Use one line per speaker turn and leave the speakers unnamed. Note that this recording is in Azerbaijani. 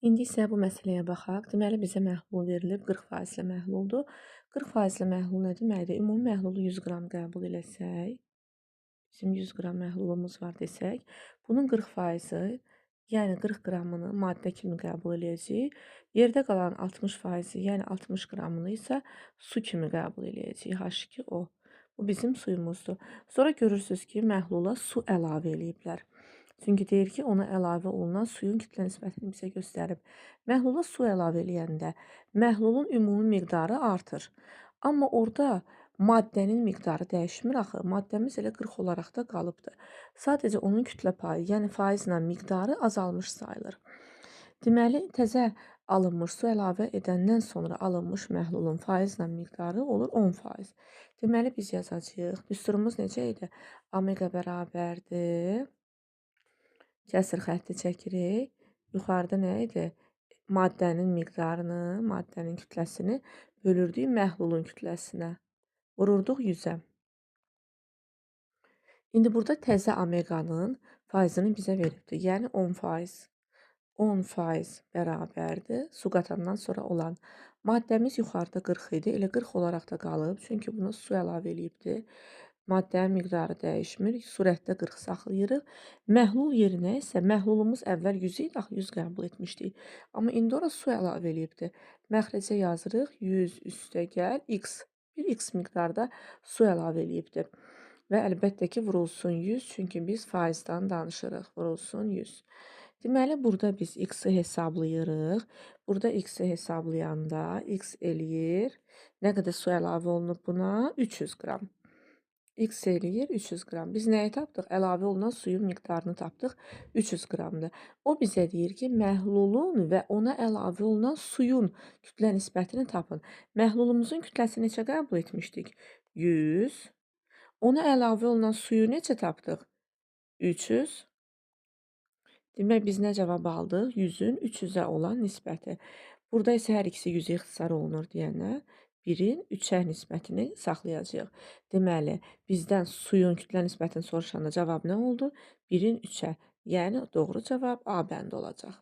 İndi isə bu məsələyə baxaq. Deməli, bizə məhlul verilib 40%li məhluldur. 40%li məhlul nə deməkdir? Ümumi məhlulu 100 qram qəbul eləsək, bizim 100 qram məhlulumuz var desək, bunun 40%, yəni 40 qramını maddə kimi qəbul eləyəcəyik. Yerdə qalan 60%, yəni 60 qramını isə su kimi qəbul eləyəcəyik. H2O. Bu bizim suyumuzdur. Sonra görürsüz ki, məhlula su əlavə eləyiblər. Çünki deyir ki, ona əlavə olunan suyun kütlə nisbətini bizə göstərib. Məhlula su əlavə eləyəndə məhlulun ümumi miqdarı artır. Amma orada maddənin miqdarı dəyişmir axı. Maddəmiz elə 40 olaraq da qalıbdır. Sadəcə onun kütlə payı, yəni faizlə miqdarı azalmış sayılır. Deməli, təzə alınmış su əlavə edəndən sonra alınmış məhlulun faizlə miqdarı olur 10%. Deməli, biz yazacağıq. Düsturumuz necə idi? Omega bərabərdir. Kəsr xətti çəkirik. Yuxarıda nə idi? Maddənin miqdarını, maddənin kütləsini bölürdük məhlulun kütləsinə. Vururduq 100-ə. İndi burada təzə omeqanın faizini bizə veribdir. Yəni 10%. 10% bərabərdir. Su qatandan sonra olan. Maddəmiz yuxarıda 40 idi. Elə 40 olaraq da qalıb. Çünki buna su əlavə eləyibdir. Maddənin miqdarı dəyişmir. Surətdə 40 saxlayırıq. Məhlul yerinə isə məhlulumuz əvvəl 100 idi. Axı 100 qəbul etmişdik. Amma indi ora su əlavə eləyibdir. Məxrəcə yazırıq. 100 üstəgəl x. Bir x miqdarda su əlavə eləyibdir. Və əlbəttə ki, vurulsun 100. Çünki biz faizdən danışırıq. Vurulsun 100. Deməli, burada biz x-i hesablayırıq. Burada x-i hesablayanda x eləyir. Nə qədər su əlavə olunub buna? 300 qram. X eləyir 300 qram. Biz nəyi tapdıq? Əlavə olunan suyun miqdarını tapdıq. 300 qramdır. O bizə deyir ki, məhlulun və ona əlavə olunan suyun kütlə nisbətini tapın. Məhlulumuzun kütləsi neçə qəbul etmişdik? 100. Ona əlavə olunan suyu necə tapdıq? 300. Demək, biz nə cavab aldıq? 100-ün 300-ə olan nisbəti. Burada isə hər ikisi 100-ə ixtisar olunur deyənə 1-in 3-ə nisbətini saxlayacağıq. Deməli, bizdən suyun kütlə nisbətini soruşanda cavab nə oldu? 1-in 3-ə. Yəni, doğru cavab A bəndi olacaq.